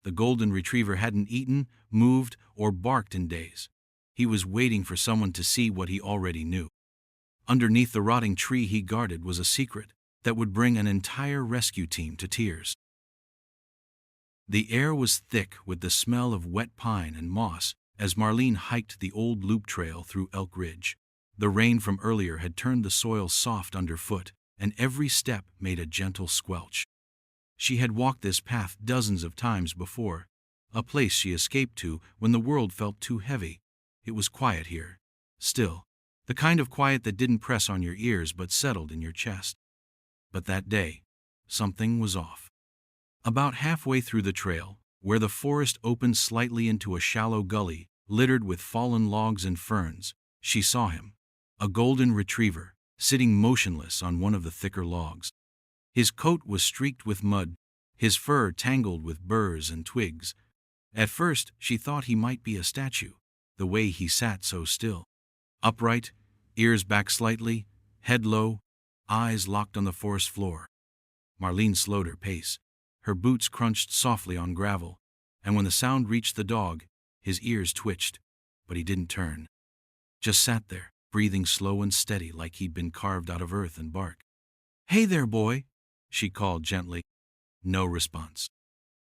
The golden retriever hadn't eaten, moved, or barked in days. He was waiting for someone to see what he already knew. Underneath the rotting tree he guarded was a secret that would bring an entire rescue team to tears. The air was thick with the smell of wet pine and moss as Marlene hiked the old loop trail through Elk Ridge. The rain from earlier had turned the soil soft underfoot, and every step made a gentle squelch. She had walked this path dozens of times before, a place she escaped to when the world felt too heavy. It was quiet here, still, the kind of quiet that didn't press on your ears but settled in your chest. But that day, something was off. About halfway through the trail, where the forest opened slightly into a shallow gully littered with fallen logs and ferns, she saw him, a golden retriever, sitting motionless on one of the thicker logs. His coat was streaked with mud, his fur tangled with burrs and twigs. At first, she thought he might be a statue, the way he sat so still. Upright, ears back slightly, head low, eyes locked on the forest floor. Marlene slowed her pace. Her boots crunched softly on gravel, and when the sound reached the dog, his ears twitched, but he didn't turn. Just sat there, breathing slow and steady like he'd been carved out of earth and bark. "Hey there, boy," she called gently. No response.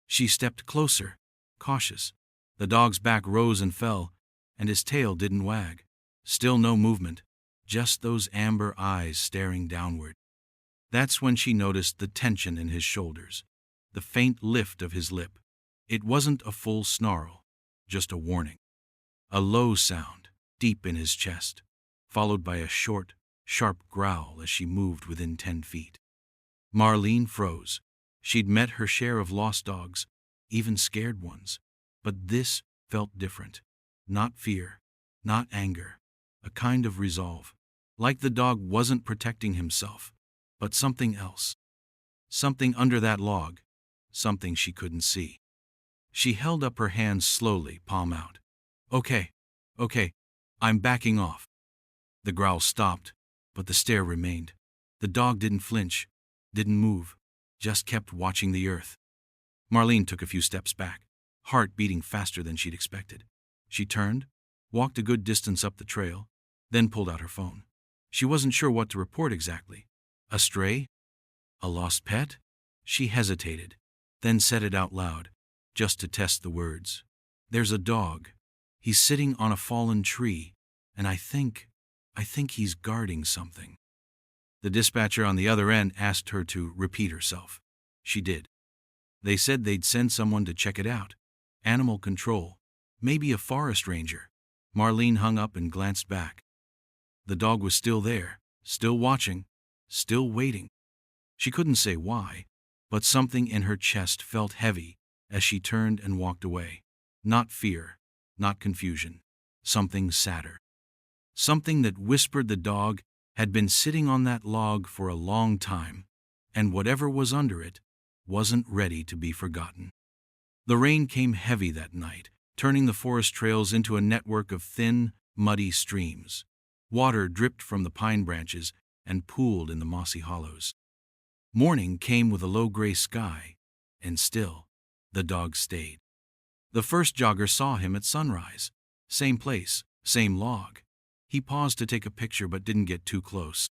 She stepped closer, cautious. The dog's back rose and fell, and his tail didn't wag. Still no movement, just those amber eyes staring downward. That's when she noticed the tension in his shoulders, the faint lift of his lip. It wasn't a full snarl, just a warning. A low sound, deep in his chest, followed by a short, sharp growl as she moved within 10 feet. Marlene froze. She'd met her share of lost dogs, even scared ones. But this felt different. Not fear, not anger, a kind of resolve. Like the dog wasn't protecting himself, but something else. Something under that log, something she couldn't see. She held up her hands slowly, palm out. Okay, I'm backing off." The growl stopped, but the stare remained. The dog didn't flinch, didn't move, just kept watching the earth. Marlene took a few steps back, heart beating faster than she'd expected. She turned, walked a good distance up the trail, then pulled out her phone. She wasn't sure what to report exactly. A stray? A lost pet? She hesitated, then said it out loud, just to test the words. "There's a dog. He's sitting on a fallen tree, and I think he's guarding something." The dispatcher on the other end asked her to repeat herself. She did. They said they'd send someone to check it out. Animal control. Maybe a forest ranger. Marlene hung up and glanced back. The dog was still there, still watching, still waiting. She couldn't say why, but something in her chest felt heavy as she turned and walked away. Not fear, not confusion. Something sadder. Something that whispered the dog had been sitting on that log for a long time, and whatever was under it wasn't ready to be forgotten. The rain came heavy that night, turning the forest trails into a network of thin, muddy streams. Water dripped from the pine branches and pooled in the mossy hollows. Morning came with a low gray sky, and still, the dog stayed. The first jogger saw him at sunrise. Same place, same log. He paused to take a picture but didn't get too close.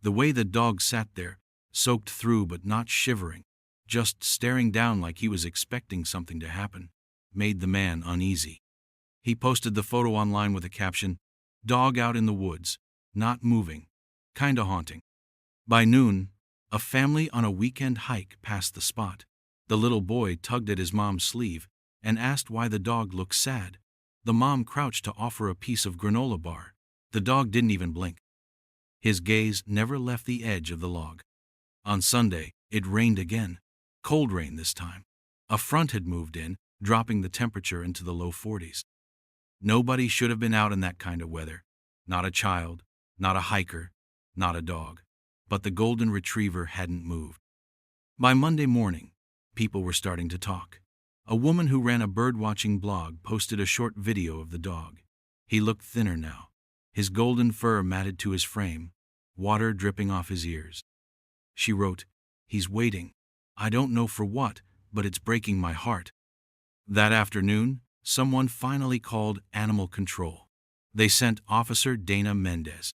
The way the dog sat there, soaked through but not shivering, just staring down like he was expecting something to happen, made the man uneasy. He posted the photo online with a caption, "Dog out in the woods, not moving, kinda haunting." By noon, a family on a weekend hike passed the spot. The little boy tugged at his mom's sleeve and asked why the dog looked sad. The mom crouched to offer a piece of granola bar. The dog didn't even blink. His gaze never left the edge of the log. On Sunday, it rained again. Cold rain this time. A front had moved in, dropping the temperature into the low 40s. Nobody should have been out in that kind of weather. Not a child, not a hiker, not a dog. But the golden retriever hadn't moved. By Monday morning, people were starting to talk. A woman who ran a bird-watching blog posted a short video of the dog. He looked thinner now, his golden fur matted to his frame, water dripping off his ears. She wrote, "He's waiting. I don't know for what, but it's breaking my heart. That afternoon, someone finally called animal control. They sent Officer Dana Mendez.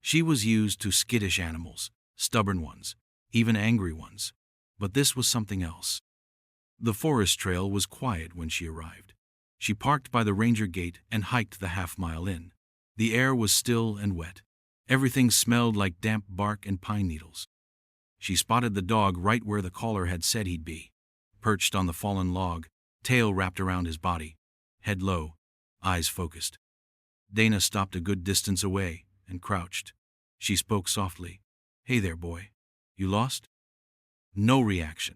She was used to skittish animals, stubborn ones, even angry ones. But this was something else. The forest trail was quiet when she arrived. She parked by the ranger gate and hiked the half-mile in. The air was still and wet. Everything smelled like damp bark and pine needles. She spotted the dog right where the caller had said he'd be, perched on the fallen log, tail wrapped around his body, head low, eyes focused. Dana stopped a good distance away and crouched. She spoke softly. "Hey there, boy. You lost?" No reaction.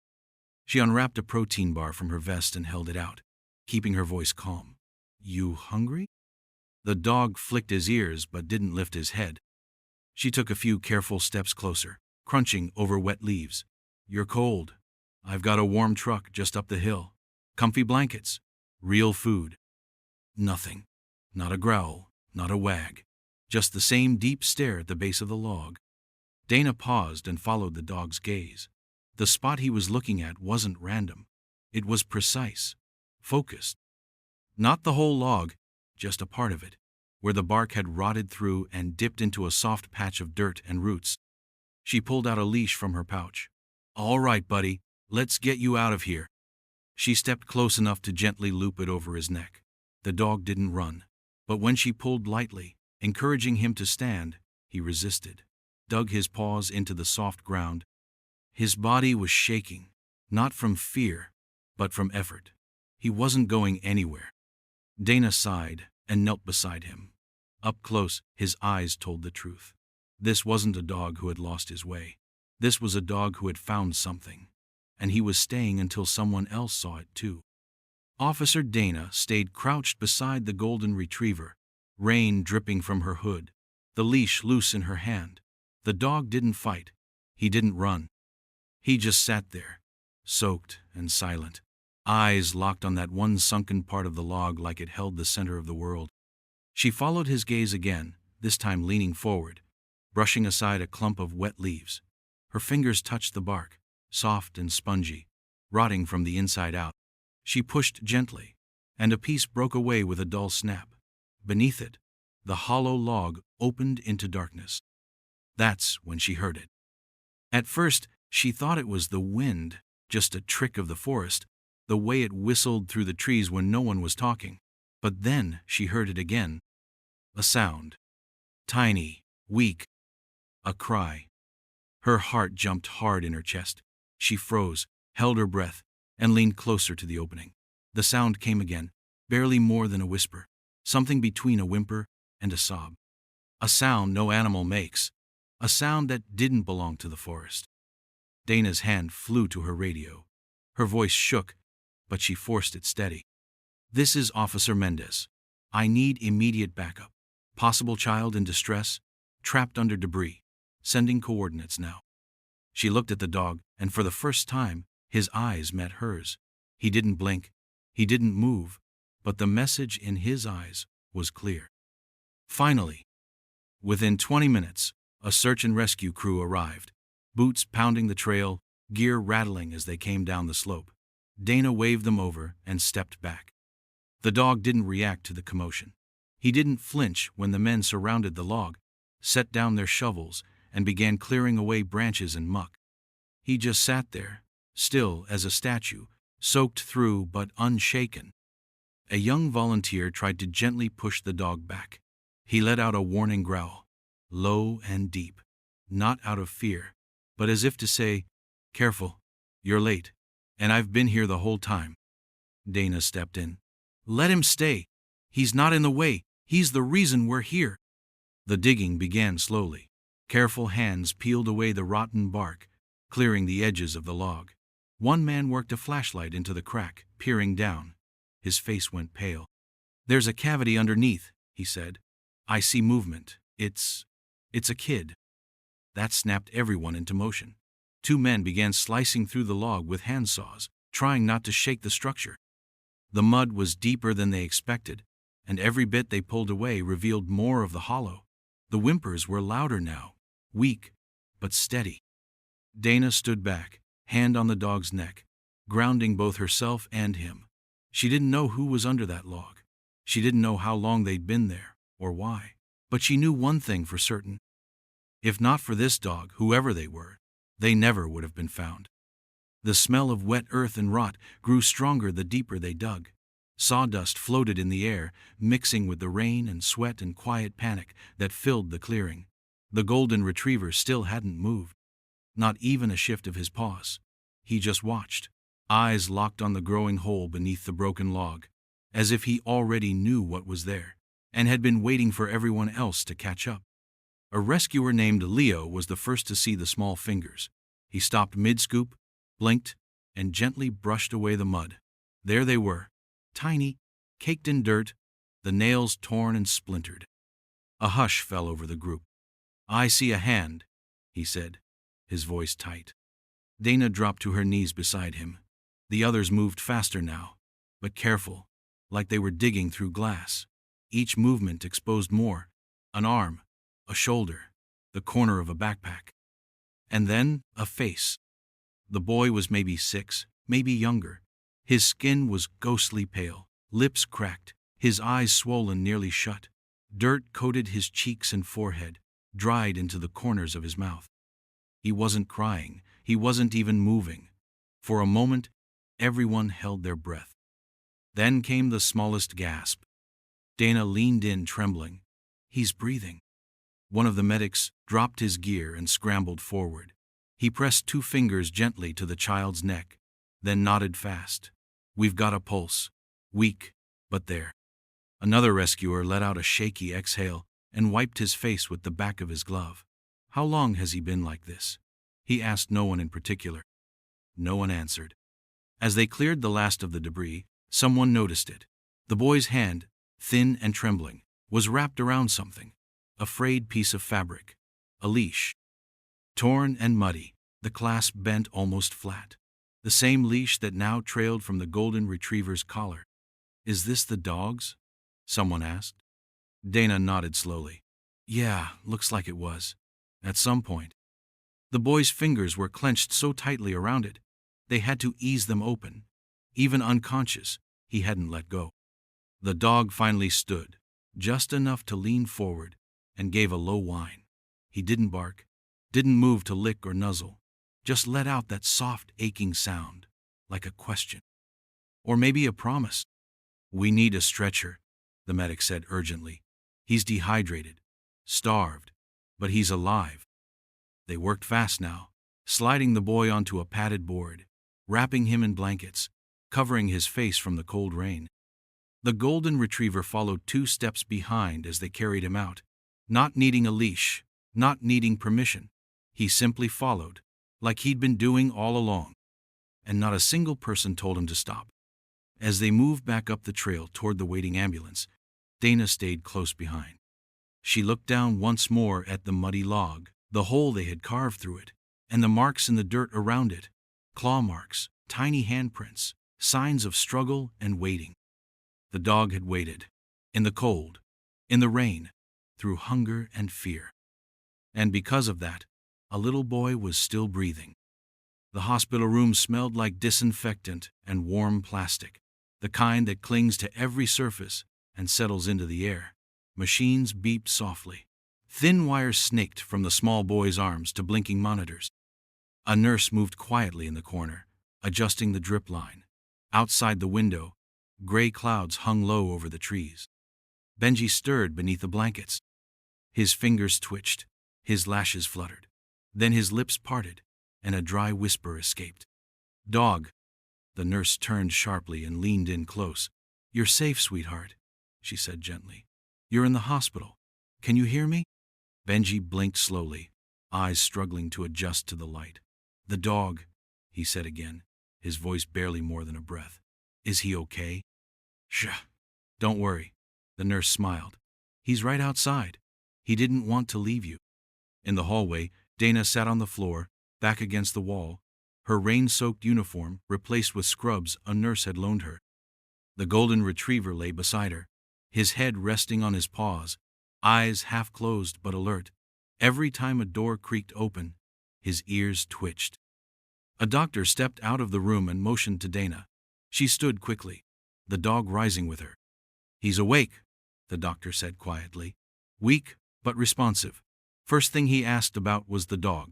She unwrapped a protein bar from her vest and held it out, keeping her voice calm. "You hungry?" The dog flicked his ears but didn't lift his head. She took a few careful steps closer, crunching over wet leaves. "You're cold. I've got a warm truck just up the hill. Comfy blankets. Real food." Nothing. Not a growl, not a wag. Just the same deep stare at the base of the log. Dana paused and followed the dog's gaze. The spot he was looking at wasn't random. It was precise, focused. Not the whole log, just a part of it, where the bark had rotted through and dipped into a soft patch of dirt and roots. She pulled out a leash from her pouch. "All right, buddy, let's get you out of here." She stepped close enough to gently loop it over his neck. The dog didn't run, but when she pulled lightly, encouraging him to stand, he resisted, dug his paws into the soft ground. His body was shaking, not from fear, but from effort. He wasn't going anywhere. Dana sighed and knelt beside him. Up close, his eyes told the truth. This wasn't a dog who had lost his way. This was a dog who had found something, and he was staying until someone else saw it too. Officer Dana stayed crouched beside the golden retriever, rain dripping from her hood, the leash loose in her hand. The dog didn't fight. He didn't run. He just sat there, soaked and silent, eyes locked on that one sunken part of the log like it held the center of the world. She followed his gaze again, this time leaning forward, brushing aside a clump of wet leaves. Her fingers touched the bark, soft and spongy, rotting from the inside out. She pushed gently, and a piece broke away with a dull snap. Beneath it, the hollow log opened into darkness. That's when she heard it. At first, she thought it was the wind, just a trick of the forest, the way it whistled through the trees when no one was talking. But then she heard it again. A sound. Tiny, weak. A cry. Her heart jumped hard in her chest. She froze, held her breath, and leaned closer to the opening. The sound came again, barely more than a whisper, something between a whimper and a sob. A sound no animal makes, a sound that didn't belong to the forest. Dana's hand flew to her radio. Her voice shook, but she forced it steady. "This is Officer Mendez. I need immediate backup. Possible child in distress, trapped under debris. Sending coordinates now." She looked at the dog, and for the first time, his eyes met hers. He didn't blink. He didn't move, but the message in his eyes was clear. Finally, within 20 minutes, a search and rescue crew arrived, boots pounding the trail, gear rattling as they came down the slope. Dana waved them over and stepped back. The dog didn't react to the commotion. He didn't flinch when the men surrounded the log, set down their shovels, and began clearing away branches and muck. He just sat there, still as a statue, soaked through but unshaken. A young volunteer tried to gently push the dog back. He let out a warning growl, low and deep, not out of fear, but as if to say, "Careful, you're late, and I've been here the whole time." Dana stepped in. "Let him stay. He's not in the way. He's the reason we're here." The digging began slowly. Careful hands peeled away the rotten bark, clearing the edges of the log. One man worked a flashlight into the crack, peering down. His face went pale. "There's a cavity underneath," he said. "I see movement. It's a kid." That snapped everyone into motion. Two men began slicing through the log with handsaws, trying not to shake the structure. The mud was deeper than they expected, and every bit they pulled away revealed more of the hollow. The whimpers were louder now, weak, but steady. Dana stood back, hand on the dog's neck, grounding both herself and him. She didn't know who was under that log. She didn't know how long they'd been there, or why. But she knew one thing for certain. If not for this dog, whoever they were, they never would have been found. The smell of wet earth and rot grew stronger the deeper they dug. Sawdust floated in the air, mixing with the rain and sweat and quiet panic that filled the clearing. The golden retriever still hadn't moved, not even a shift of his paws. He just watched, eyes locked on the growing hole beneath the broken log, as if he already knew what was there, and had been waiting for everyone else to catch up. A rescuer named Leo was the first to see the small fingers. He stopped mid-scoop, blinked, and gently brushed away the mud. There they were, tiny, caked in dirt, the nails torn and splintered. A hush fell over the group. "I see a hand," he said, his voice tight. Dana dropped to her knees beside him. The others moved faster now, but careful, like they were digging through glass. Each movement exposed more: an arm, a shoulder, the corner of a backpack. And then, a face. The boy was maybe 6, maybe younger. His skin was ghostly pale, lips cracked, his eyes swollen nearly shut. Dirt coated his cheeks and forehead, dried into the corners of his mouth. He wasn't crying, he wasn't even moving. For a moment, everyone held their breath. Then came the smallest gasp. Dana leaned in, trembling. "He's breathing." One of the medics dropped his gear and scrambled forward. He pressed 2 fingers gently to the child's neck, then nodded fast. "We've got a pulse. Weak, but there." Another rescuer let out a shaky exhale and wiped his face with the back of his glove. "How long has he been like this?" he asked no one in particular. No one answered. As they cleared the last of the debris, someone noticed it. The boy's hand, thin and trembling, was wrapped around something. A frayed piece of fabric. A leash. Torn and muddy, the clasp bent almost flat. The same leash that now trailed from the golden retriever's collar. "Is this the dog's?" someone asked. Dana nodded slowly. "Yeah, looks like it was. At some point." The boy's fingers were clenched so tightly around it, they had to ease them open. Even unconscious, he hadn't let go. The dog finally stood, just enough to lean forward, and gave a low whine. He didn't bark, didn't move to lick or nuzzle, just let out that soft, aching sound, like a question. Or maybe a promise. "We need a stretcher," the medic said urgently. "He's dehydrated, starved, but he's alive." They worked fast now, sliding the boy onto a padded board, wrapping him in blankets, covering his face from the cold rain. The golden retriever followed 2 steps behind as they carried him out, not needing a leash, not needing permission. He simply followed, like he'd been doing all along. And not a single person told him to stop. As they moved back up the trail toward the waiting ambulance, Dana stayed close behind. She looked down once more at the muddy log, the hole they had carved through it, and the marks in the dirt around it. Claw marks, tiny handprints, signs of struggle and waiting. The dog had waited, in the cold, in the rain, through hunger and fear. And because of that, a little boy was still breathing. The hospital room smelled like disinfectant and warm plastic, the kind that clings to every surface and settles into the air. Machines beeped softly. Thin wires snaked from the small boy's arms to blinking monitors. A nurse moved quietly in the corner, adjusting the drip line. Outside the window, gray clouds hung low over the trees. Benji stirred beneath the blankets. His fingers twitched, his lashes fluttered. Then his lips parted, and a dry whisper escaped. "Dog." The nurse turned sharply and leaned in close. "You're safe, sweetheart," she said gently. "You're in the hospital. Can you hear me?" Benji blinked slowly, eyes struggling to adjust to the light. "The dog," he said again, his voice barely more than a breath. "Is he okay?" "Shh. Don't worry." The nurse smiled. "He's right outside. He didn't want to leave you." In the hallway, Dana sat on the floor, back against the wall, her rain-soaked uniform replaced with scrubs a nurse had loaned her. The golden retriever lay beside her, his head resting on his paws, eyes half closed but alert. Every time a door creaked open, his ears twitched. A doctor stepped out of the room and motioned to Dana. She stood quickly. the dog rising with her. "He's awake," the doctor said quietly. "Weak, but responsive." First thing he asked about was the dog.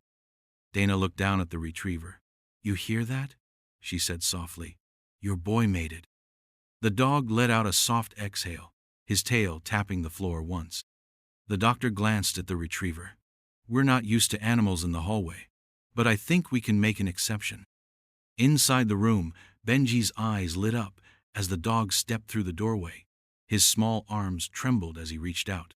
Dana looked down at the retriever. "You hear that?" she said softly. "Your boy made it." The dog let out a soft exhale, his tail tapping the floor once. The doctor glanced at the retriever. "We're not used to animals in the hallway, but I think we can make an exception." Inside the room, Benji's eyes lit up as the dog stepped through the doorway. His small arms trembled as he reached out.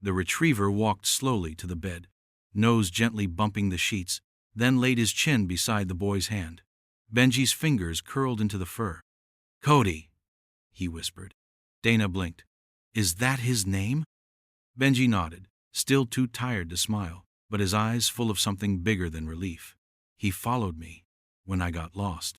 The retriever walked slowly to the bed, nose gently bumping the sheets, then laid his chin beside the boy's hand. Benji's fingers curled into the fur. "Cody," he whispered. Dana blinked. "Is that his name?" Benji nodded, still too tired to smile, but his eyes full of something bigger than relief. "He followed me when I got lost."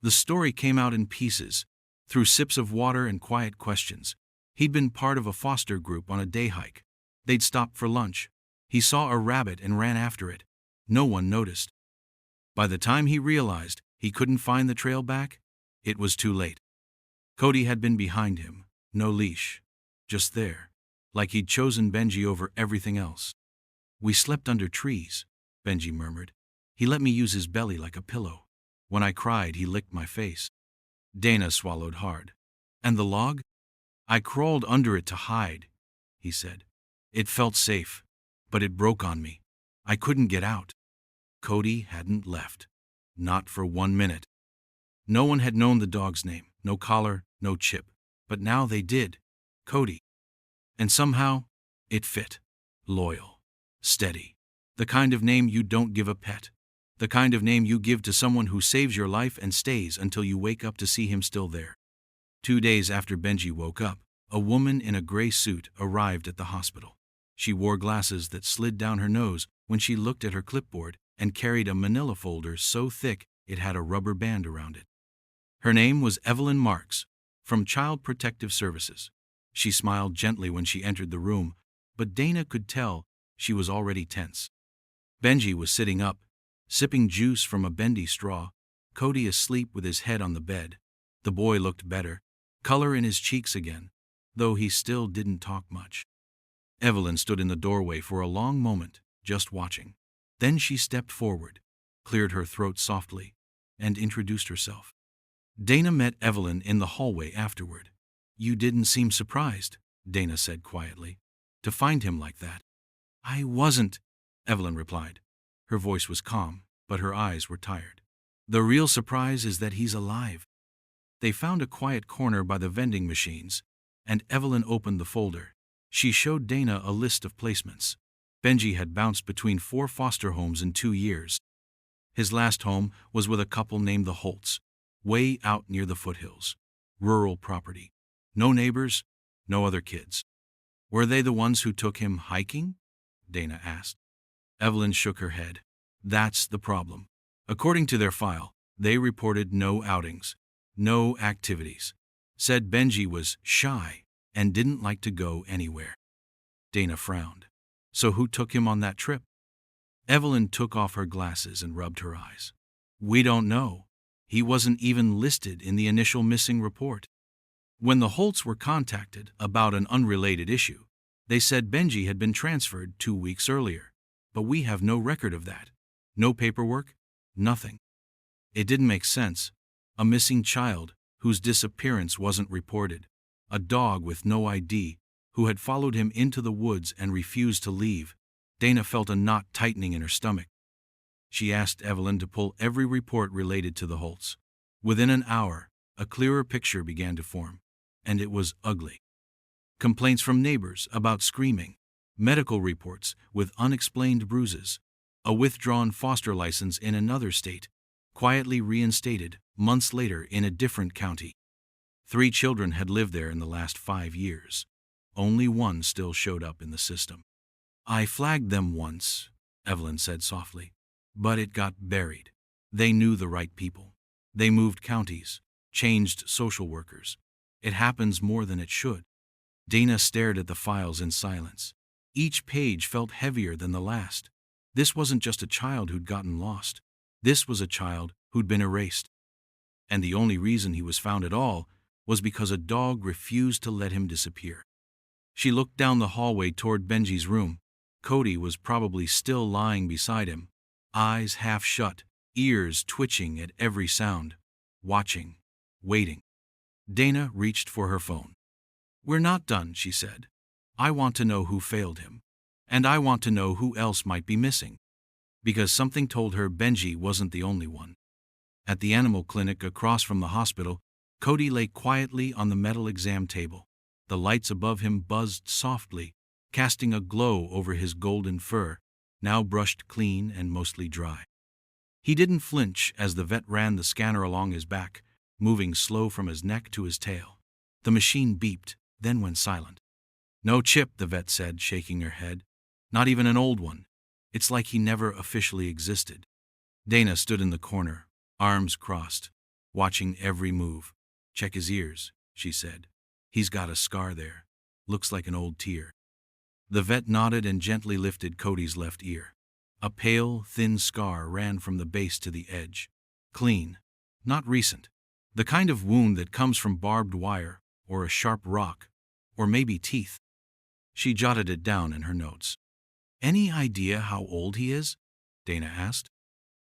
The story came out in pieces, through sips of water and quiet questions. He'd been part of a foster group on a day hike. They'd stopped for lunch. He saw a rabbit and ran after it. No one noticed. By the time he realized he couldn't find the trail back, it was too late. Cody had been behind him, no leash, just there, like he'd chosen Benji over everything else. "We slept under trees," Benji murmured. "He let me use his belly like a pillow. When I cried, he licked my face." Dana swallowed hard. "And the log?" "I crawled under it to hide," he said. "It felt safe, but it broke on me. I couldn't get out." Cody hadn't left. Not for 1 minute. No one had known the dog's name, no collar, no chip. But now they did. Cody. And somehow, it fit. Loyal. Steady. The kind of name you don't give a pet. The kind of name you give to someone who saves your life and stays until you wake up to see him still there. 2 days after Benji woke up, a woman in a gray suit arrived at the hospital. She wore glasses that slid down her nose when she looked at her clipboard and carried a manila folder so thick it had a rubber band around it. Her name was Evelyn Marks, from Child Protective Services. She smiled gently when she entered the room, but Dana could tell she was already tense. Benji was sitting up, sipping juice from a bendy straw, Cody asleep with his head on the bed. The boy looked better, color in his cheeks again, though he still didn't talk much. Evelyn stood in the doorway for a long moment, just watching. Then she stepped forward, cleared her throat softly, and introduced herself. Dana met Evelyn in the hallway afterward. "You didn't seem surprised," Dana said quietly, "to find him like that." "I wasn't," Evelyn replied. Her voice was calm, but her eyes were tired. "The real surprise is that he's alive." They found a quiet corner by the vending machines, and Evelyn opened the folder. She showed Dana a list of placements. Benji had bounced between 4 foster homes in 2 years. His last home was with a couple named the Holts, way out near the foothills. Rural property. No neighbors, no other kids. "Were they the ones who took him hiking?" Dana asked. Evelyn shook her head. "That's the problem. According to their file, they reported no outings, no activities. Said Benji was shy and didn't like to go anywhere." Dana frowned. "So who took him on that trip?" Evelyn took off her glasses and rubbed her eyes. "We don't know. He wasn't even listed in the initial missing report. When the Holts were contacted about an unrelated issue, they said Benji had been transferred 2 weeks earlier, but we have no record of that. No paperwork, nothing. It didn't make sense. A missing child whose disappearance wasn't reported. A dog with no ID who had followed him into the woods and refused to leave." Dana felt a knot tightening in her stomach. She asked Evelyn to pull every report related to the Holts. Within an hour, a clearer picture began to form, and it was ugly. Complaints from neighbors about screaming, medical reports with unexplained bruises, a withdrawn foster license in another state, quietly reinstated months later in a different county. 3 children had lived there in the last 5 years. Only one still showed up in the system. "I flagged them once," Evelyn said softly, "but it got buried. They knew the right people. They moved counties, changed social workers. It happens more than it should." Dana stared at the files in silence. Each page felt heavier than the last. This wasn't just a child who'd gotten lost. This was a child who'd been erased. And the only reason he was found at all was because a dog refused to let him disappear. She looked down the hallway toward Benji's room. Cody was probably still lying beside him, eyes half shut, ears twitching at every sound, watching, waiting. Dana reached for her phone. "We're not done," she said. "I want to know who failed him. And I want to know who else might be missing." Because something told her Benji wasn't the only one. At the animal clinic across from the hospital, Cody lay quietly on the metal exam table. The lights above him buzzed softly, casting a glow over his golden fur, now brushed clean and mostly dry. He didn't flinch as the vet ran the scanner along his back, moving slow from his neck to his tail. The machine beeped, then went silent. "No chip," the vet said, shaking her head. "Not even an old one. It's like he never officially existed." Dana stood in the corner, arms crossed, watching every move. "Check his ears," she said. "He's got a scar there. Looks like an old tear." The vet nodded and gently lifted Cody's left ear. A pale, thin scar ran from the base to the edge. Clean. Not recent. The kind of wound that comes from barbed wire, or a sharp rock, or maybe teeth. She jotted it down in her notes. "Any idea how old he is?" Dana asked.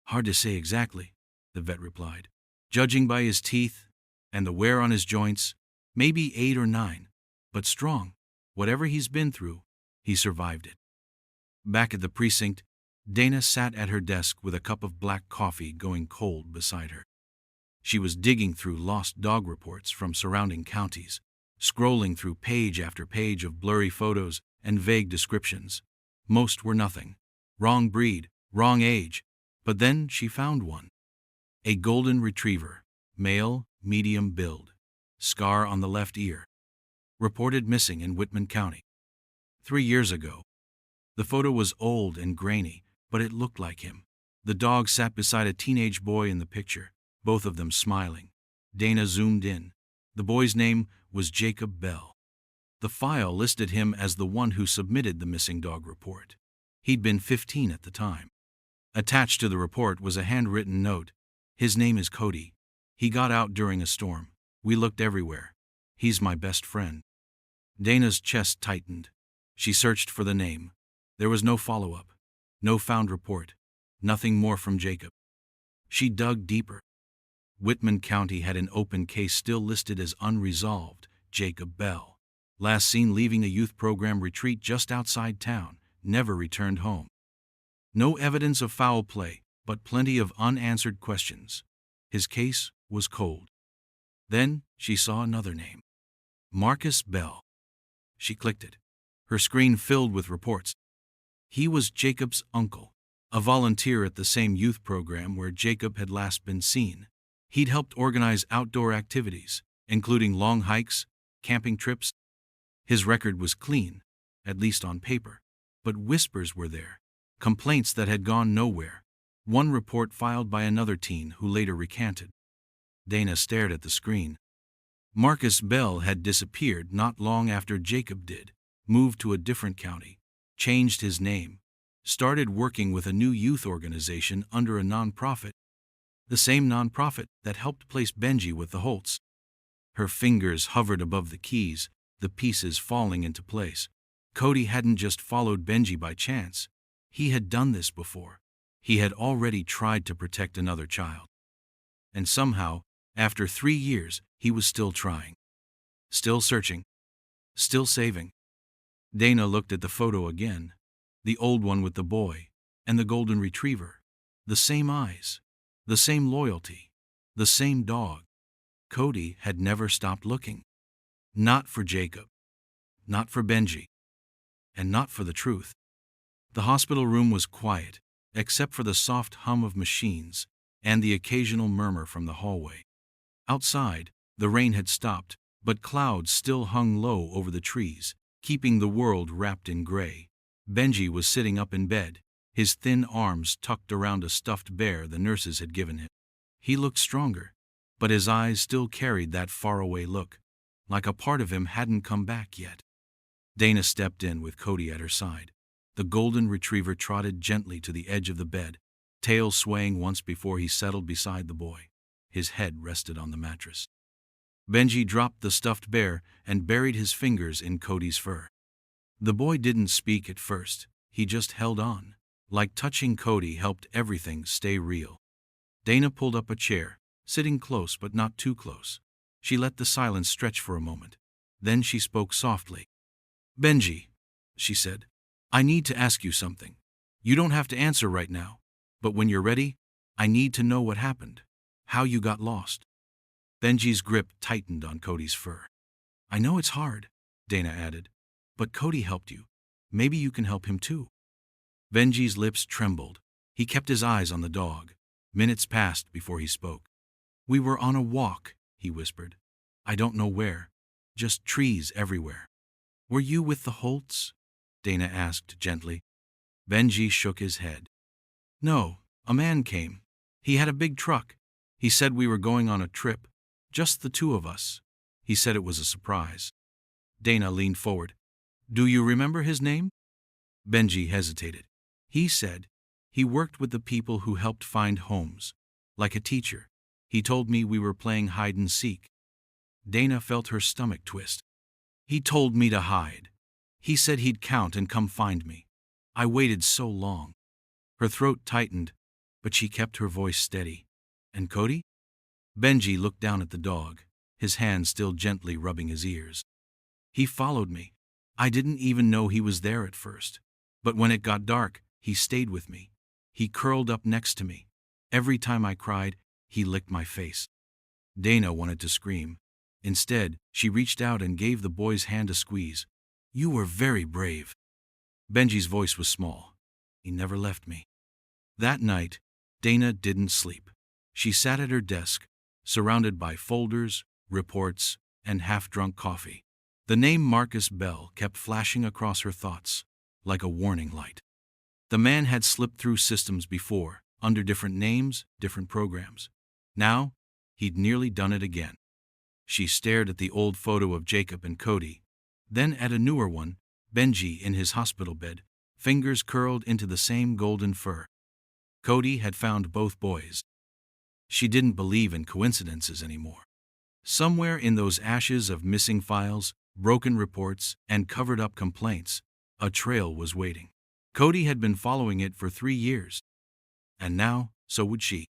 "Hard to say exactly," the vet replied. "Judging by his teeth and the wear on his joints, maybe 8 or 9, but strong. Whatever he's been through, he survived it." Back at the precinct, Dana sat at her desk with a cup of black coffee going cold beside her. She was digging through lost dog reports from surrounding counties, scrolling through page after page of blurry photos and vague descriptions. Most were nothing. Wrong breed, wrong age. But then she found one. A golden retriever, male, medium build, scar on the left ear. Reported missing in Whitman County. 3 years ago. The photo was old and grainy, but it looked like him. The dog sat beside a teenage boy in the picture, both of them smiling. Dana zoomed in. The boy's name was Jacob Bell. The file listed him as the one who submitted the missing dog report. He'd been 15 at the time. Attached to the report was a handwritten note. "His name is Cody. He got out during a storm. We looked everywhere. He's my best friend." Dana's chest tightened. She searched for the name. There was no follow-up, no found report, nothing more from Jacob. She dug deeper. Whitman County had an open case still listed as unresolved. Jacob Bell, last seen leaving a youth program retreat just outside town, never returned home. No evidence of foul play, but plenty of unanswered questions. His case was cold. Then she saw another name. Marcus Bell. She clicked it. Her screen filled with reports. He was Jacob's uncle, a volunteer at the same youth program where Jacob had last been seen. He'd helped organize outdoor activities, including long hikes, camping trips. His record was clean, at least on paper, but whispers were there, complaints that had gone nowhere. One report filed by another teen who later recanted. Dana stared at the screen. Marcus Bell had disappeared not long after Jacob did, moved to a different county, changed his name, started working with a new youth organization under a nonprofit, the same nonprofit that helped place Benji with the Holts. Her fingers hovered above the keys, the pieces falling into place. Cody hadn't just followed Benji by chance. He had done this before. He had already tried to protect another child. And somehow, after 3 years, he was still trying. Still searching. Still saving. Dana looked at the photo again. The old one with the boy, and the golden retriever. The same eyes. The same loyalty. The same dog. Cody had never stopped looking. Not for Jacob. Not for Benji. And not for the truth. The hospital room was quiet, except for the soft hum of machines and the occasional murmur from the hallway. Outside, the rain had stopped, but clouds still hung low over the trees, keeping the world wrapped in gray. Benji was sitting up in bed, his thin arms tucked around a stuffed bear the nurses had given him. He looked stronger, but his eyes still carried that faraway look, like a part of him hadn't come back yet. Dana stepped in with Cody at her side. The golden retriever trotted gently to the edge of the bed, tail swaying once before he settled beside the boy. His head rested on the mattress. Benji dropped the stuffed bear and buried his fingers in Cody's fur. The boy didn't speak at first, he just held on. Like touching Cody helped everything stay real. Dana pulled up a chair, sitting close but not too close. She let the silence stretch for a moment. Then she spoke softly. "Benji," she said, "I need to ask you something. You don't have to answer right now, but when you're ready, I need to know what happened. How you got lost." Benji's grip tightened on Cody's fur. "I know it's hard," Dana added, "but Cody helped you. Maybe you can help him too." Benji's lips trembled. He kept his eyes on the dog. Minutes passed before he spoke. "We were on a walk," he whispered. "I don't know where. Just trees everywhere." "Were you with the Holts?" Dana asked gently. Benji shook his head. "No, a man came. He had a big truck. He said we were going on a trip. Just the two of us. He said it was a surprise." Dana leaned forward. "Do you remember his name?" Benji hesitated. "He said he worked with the people who helped find homes. Like a teacher. He told me we were playing hide and seek." Dana felt her stomach twist. "He told me to hide. He said he'd count and come find me. I waited so long." Her throat tightened, but she kept her voice steady. "And Cody?" Benji looked down at the dog, his hand still gently rubbing his ears. "He followed me. I didn't even know he was there at first. But when it got dark, he stayed with me. He curled up next to me. Every time I cried, he licked my face." Dana wanted to scream. Instead, she reached out and gave the boy's hand a squeeze. "You were very brave." Benji's voice was small. "He never left me." That night, Dana didn't sleep. She sat at her desk, surrounded by folders, reports, and half-drunk coffee. The name Marcus Bell kept flashing across her thoughts, like a warning light. The man had slipped through systems before, under different names, different programs. Now, he'd nearly done it again. She stared at the old photo of Jacob and Cody, then at a newer one, Benji in his hospital bed, fingers curled into the same golden fur. Cody had found both boys. She didn't believe in coincidences anymore. Somewhere in those ashes of missing files, broken reports, and covered-up complaints, a trail was waiting. Cody had been following it for 3 years. And now, so would she.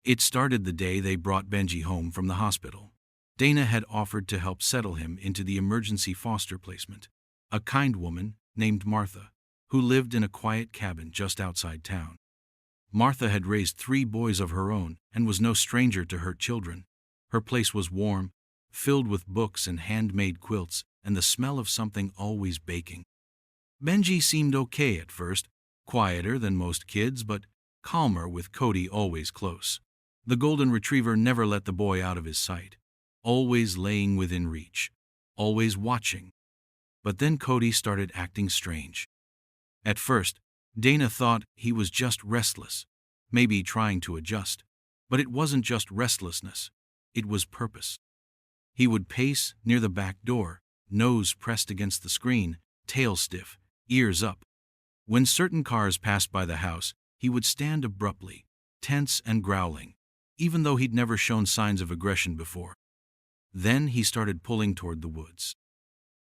It started the day they brought Benji home from the hospital. Dana had offered to help settle him into the emergency foster placement. A kind woman, named Martha, who lived in a quiet cabin just outside town. Martha had raised 3 boys of her own and was no stranger to hurt children. Her place was warm, filled with books and handmade quilts and the smell of something always baking. Benji seemed okay at first, quieter than most kids but calmer with Cody always close. The golden retriever never let the boy out of his sight, always laying within reach, always watching. But then Cody started acting strange. At first, Dana thought he was just restless, maybe trying to adjust. But it wasn't just restlessness, it was purpose. He would pace near the back door, nose pressed against the screen, tail stiff, ears up. When certain cars passed by the house, he would stand abruptly, tense and growling, even though he'd never shown signs of aggression before. Then he started pulling toward the woods.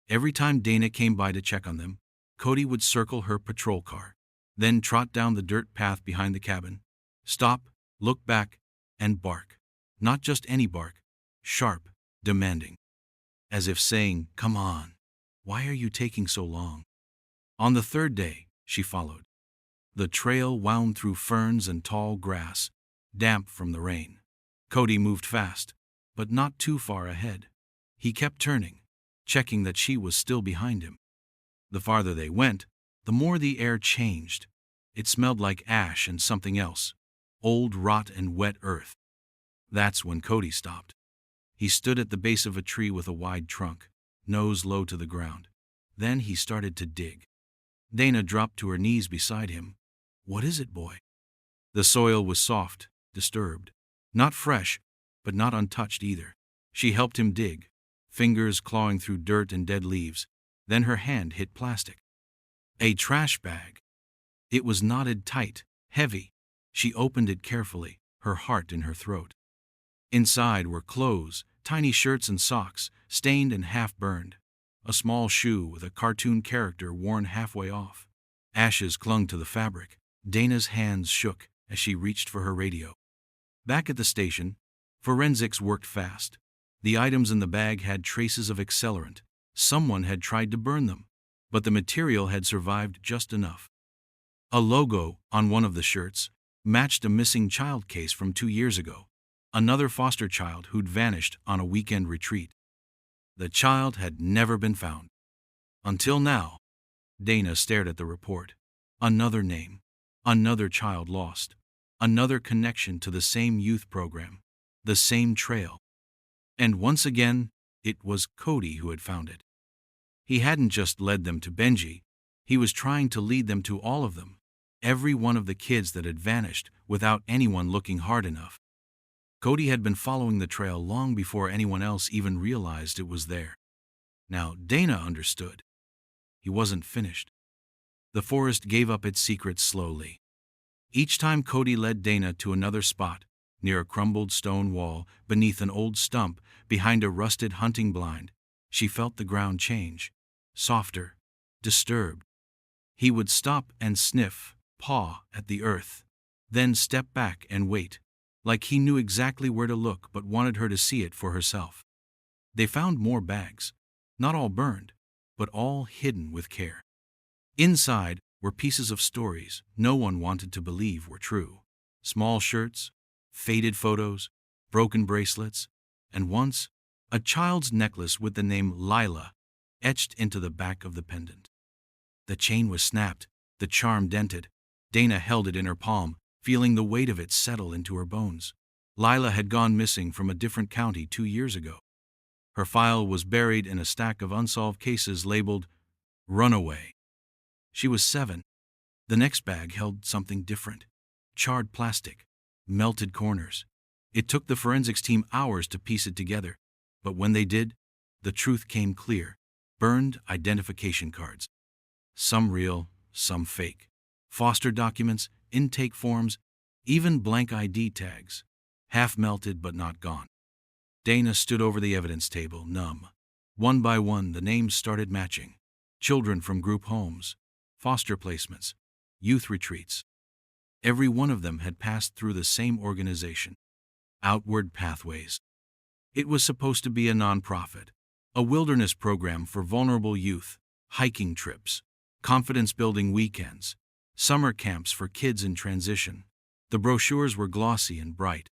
Every time Dana came by to check on them, Cody would circle her patrol car, then trot down the dirt path behind the cabin, stop, look back, and bark. Not just any bark, sharp, demanding. As if saying, "Come on, why are you taking so long?" On the 3rd day, she followed. The trail wound through ferns and tall grass, damp from the rain. Cody moved fast, but not too far ahead. He kept turning, checking that she was still behind him. The farther they went, the more the air changed. It smelled like ash and something else, old rot and wet earth. That's when Cody stopped. He stood at the base of a tree with a wide trunk, nose low to the ground. Then he started to dig. Dana dropped to her knees beside him. "What is it, boy?" The soil was soft, disturbed. Not fresh, but not untouched either. She helped him dig, fingers clawing through dirt and dead leaves. Then her hand hit plastic. A trash bag. It was knotted tight, heavy. She opened it carefully, her heart in her throat. Inside were clothes, tiny shirts and socks, stained and half-burned. A small shoe with a cartoon character worn halfway off. Ashes clung to the fabric. Dana's hands shook as she reached for her radio. Back at the station, forensics worked fast. The items in the bag had traces of accelerant. Someone had tried to burn them, but the material had survived just enough. A logo on one of the shirts matched a missing child case from 2 years ago, another foster child who'd vanished on a weekend retreat. The child had never been found. Until now. Dana stared at the report. Another name, another child lost, another connection to the same youth program, the same trail. And once again, it was Cody who had found it. He hadn't just led them to Benji, he was trying to lead them to all of them, every one of the kids that had vanished without anyone looking hard enough. Cody had been following the trail long before anyone else even realized it was there. Now Dana understood. He wasn't finished. The forest gave up its secrets slowly. Each time Cody led Dana to another spot, near a crumbled stone wall, beneath an old stump, behind a rusted hunting blind, she felt the ground change, softer, disturbed. He would stop and sniff, paw at the earth, then step back and wait, like he knew exactly where to look but wanted her to see it for herself. They found more bags, not all burned, but all hidden with care. Inside were pieces of stories no one wanted to believe were true. Small shirts, faded photos, broken bracelets, and once, a child's necklace with the name Lila etched into the back of the pendant. The chain was snapped, the charm dented. Dana held it in her palm, feeling the weight of it settle into her bones. Lila had gone missing from a different county 2 years ago. Her file was buried in a stack of unsolved cases labeled Runaway. She was 7. The next bag held something different. Charred plastic, melted corners. It took the forensics team hours to piece it together, but when they did, the truth came clear. Burned identification cards. Some real, some fake. Foster documents, intake forms, even blank ID tags. Half melted but not gone. Dana stood over the evidence table, numb. One by one, the names started matching. Children from group homes, foster placements, youth retreats. Every one of them had passed through the same organization. Outward Pathways. It was supposed to be a nonprofit, a wilderness program for vulnerable youth, hiking trips, confidence-building weekends, summer camps for kids in transition. The brochures were glossy and bright.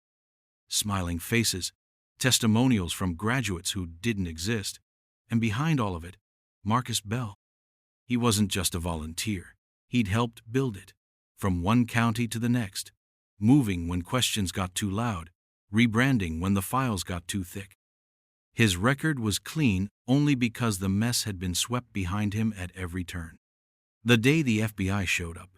Smiling faces, testimonials from graduates who didn't exist, and behind all of it, Marcus Bell. He wasn't just a volunteer. He'd helped build it, from one county to the next, moving when questions got too loud, rebranding when the files got too thick. His record was clean only because the mess had been swept behind him at every turn. The day the FBI showed up,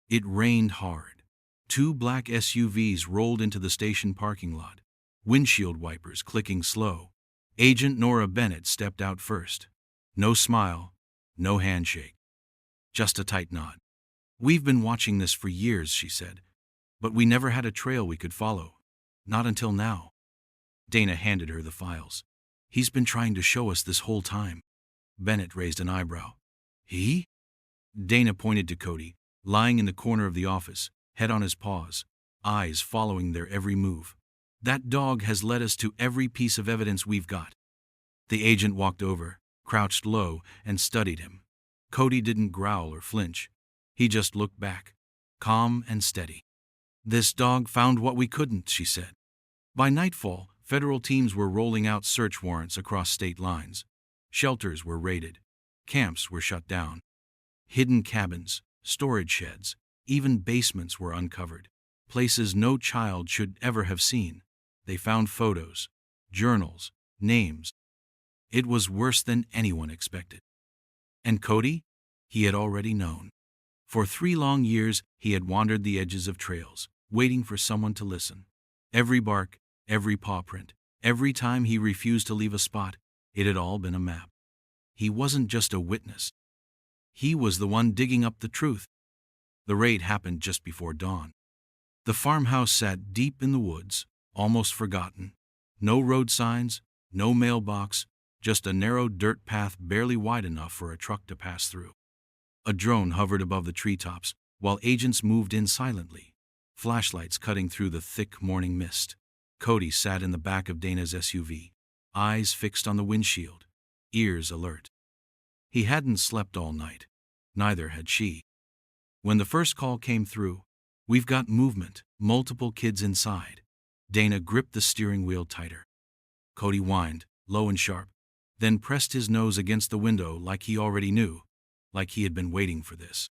it rained hard. 2 black SUVs rolled into the station parking lot, windshield wipers clicking slow. Agent Nora Bennett stepped out first. No smile, no handshake. Just a tight nod. "We've been watching this for years," she said, "but we never had a trail we could follow. Not until now." Dana handed her the files. "He's been trying to show us this whole time." Bennett raised an eyebrow. "He?" Dana pointed to Cody, lying in the corner of the office, head on his paws, eyes following their every move. "That dog has led us to every piece of evidence we've got." The agent walked over, crouched low, and studied him. Cody didn't growl or flinch. He just looked back, calm and steady. "This dog found what we couldn't," she said. By nightfall, federal teams were rolling out search warrants across state lines. Shelters were raided. Camps were shut down. Hidden cabins, storage sheds, even basements were uncovered. Places no child should ever have seen. They found photos, journals, names. It was worse than anyone expected. And Cody? He had already known. For 3 long years, he had wandered the edges of trails, waiting for someone to listen. Every bark, every paw print, every time he refused to leave a spot, it had all been a map. He wasn't just a witness. He was the one digging up the truth. The raid happened just before dawn. The farmhouse sat deep in the woods, almost forgotten. No road signs, No mailbox, just a narrow dirt path barely wide enough for a truck to pass through. A drone hovered above the treetops, while agents moved in silently, flashlights cutting through the thick morning mist. Cody sat in the back of Dana's SUV, eyes fixed on the windshield, ears alert. He hadn't slept all night. Neither had she. When the first call came through, "We've got movement, multiple kids inside," Dana gripped the steering wheel tighter. Cody whined, low and sharp, then pressed his nose against the window like he already knew, like he had been waiting for this.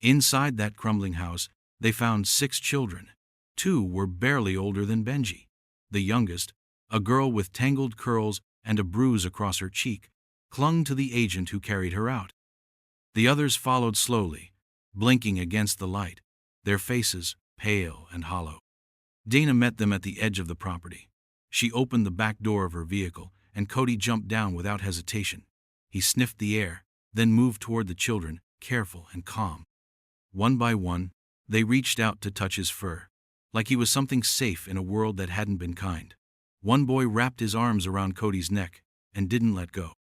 Inside that crumbling house, they found 6 children. 2 were barely older than Benji. The youngest, a girl with tangled curls and a bruise across her cheek, clung to the agent who carried her out. The others followed slowly, blinking against the light, their faces pale and hollow. Dana met them at the edge of the property. She opened the back door of her vehicle, and Cody jumped down without hesitation. He sniffed the air, then moved toward the children, careful and calm. One by one, they reached out to touch his fur, like he was something safe in a world that hadn't been kind. One boy wrapped his arms around Cody's neck and didn't let go.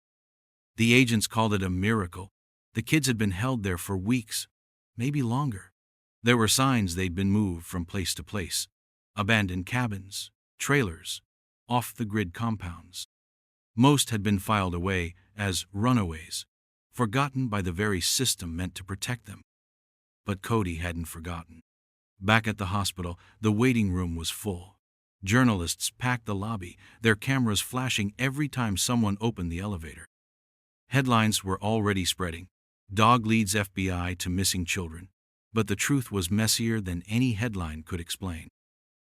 The agents called it a miracle. The kids had been held there for weeks, maybe longer. There were signs they'd been moved from place to place: abandoned cabins, trailers, off-the-grid compounds. Most had been filed away as runaways, forgotten by the very system meant to protect them. But Cody hadn't forgotten. Back at the hospital, the waiting room was full. Journalists packed the lobby, their cameras flashing every time someone opened the elevator. Headlines were already spreading: "Dog leads FBI to missing children." But the truth was messier than any headline could explain.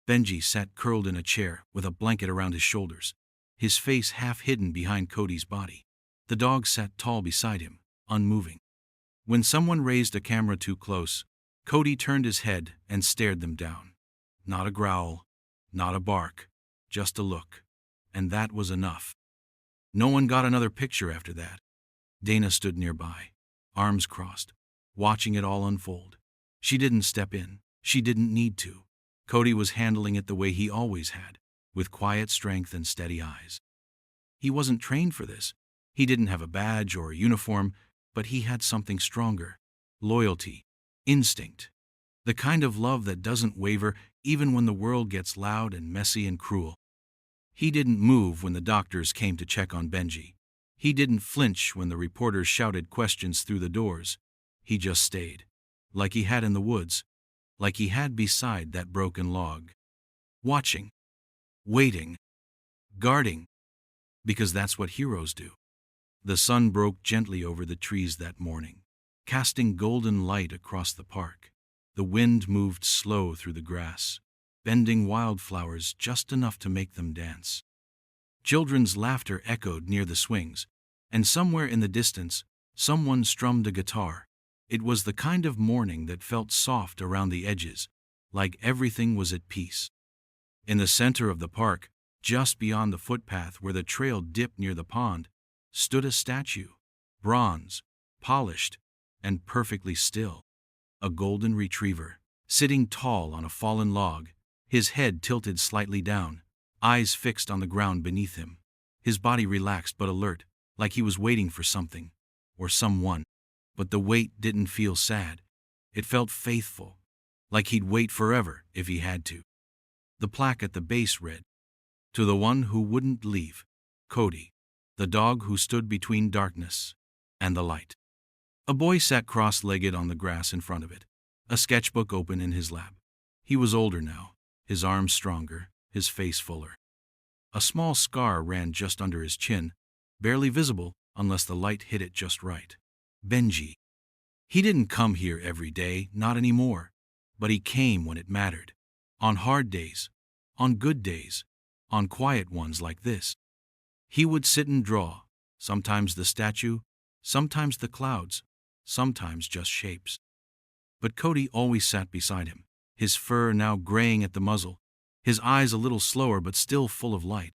Benji sat curled in a chair with a blanket around his shoulders, his face half hidden behind Cody's body. The dog sat tall beside him, unmoving. When someone raised a camera too close, Cody turned his head and stared them down. Not a growl, not a bark, just a look. And that was enough. No one got another picture after that. Dana stood nearby, arms crossed, watching it all unfold. She didn't step in. She didn't need to. Cody was handling it the way he always had, with quiet strength and steady eyes. He wasn't trained for this. He didn't have a badge or a uniform, but he had something stronger: loyalty, instinct, the kind of love that doesn't waver even when the world gets loud and messy and cruel. He didn't move when the doctors came to check on Benji. He didn't flinch when the reporters shouted questions through the doors. He just stayed, like he had in the woods, like he had beside that broken log. Watching, waiting, guarding, because that's what heroes do. The sun broke gently over the trees that morning, casting golden light across the park. The wind moved slow through the grass, bending wildflowers just enough to make them dance. Children's laughter echoed near the swings, and somewhere in the distance, someone strummed a guitar. It was the kind of morning that felt soft around the edges, like everything was at peace. In the center of the park, just beyond the footpath where the trail dipped near the pond, stood a statue, bronze, polished, and perfectly still. A golden retriever, sitting tall on a fallen log, his head tilted slightly down, eyes fixed on the ground beneath him. His body relaxed but alert, like he was waiting for something, or someone. But the wait didn't feel sad. It felt faithful, like he'd wait forever if he had to. The plaque at the base read, "To the one who wouldn't leave, Cody, the dog who stood between darkness and the light." A boy sat cross-legged on the grass in front of it, a sketchbook open in his lap. He was older now, his arms stronger, his face fuller. A small scar ran just under his chin, barely visible unless the light hit it just right. Benji. He didn't come here every day, not anymore, but he came when it mattered. On hard days, on good days, on quiet ones like this. He would sit and draw, sometimes the statue, sometimes the clouds, sometimes just shapes. But Cody always sat beside him, his fur now graying at the muzzle, his eyes a little slower but still full of light.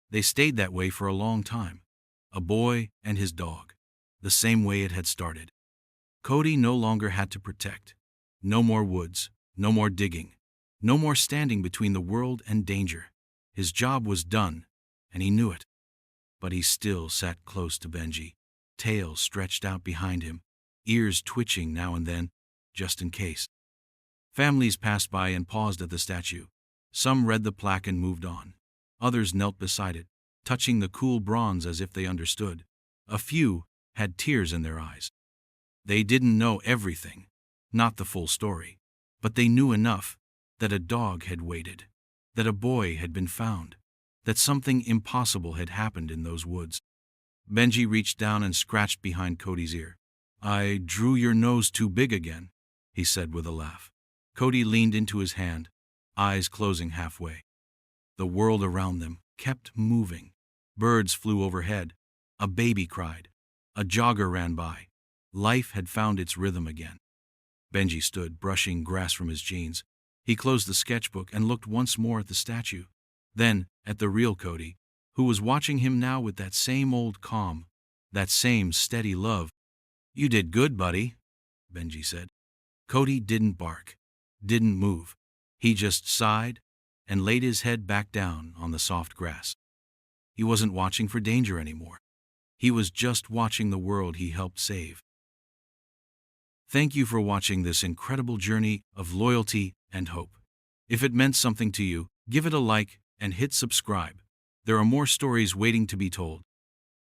They stayed that way for a long time, a boy and his dog, the same way it had started. Cody no longer had to protect. No more woods, no more digging, no more standing between the world and danger. His job was done, and he knew it. But he still sat close to Benji, tail stretched out behind him, ears twitching now and then, just in case. Families passed by and paused at the statue. Some read the plaque and moved on. Others knelt beside it, touching the cool bronze as if they understood. A few had tears in their eyes. They didn't know everything, not the full story, but they knew enough that a dog had waited, that a boy had been found, that something impossible had happened in those woods. Benji reached down and scratched behind Cody's ear. "I drew your nose too big again," he said with a laugh. Cody leaned into his hand, eyes closing halfway. The world around them kept moving. Birds flew overhead. A baby cried. A jogger ran by. Life had found its rhythm again. Benji stood, brushing grass from his jeans. He closed the sketchbook and looked once more at the statue, then at the real Cody, who was watching him now with that same old calm, that same steady love. "You did good, buddy," Benji said. Cody didn't bark, didn't move. He just sighed and laid his head back down on the soft grass. He wasn't watching for danger anymore. He was just watching the world he helped save. Thank you for watching this incredible journey of loyalty and hope. If it meant something to you, give it a like and hit subscribe. There are more stories waiting to be told.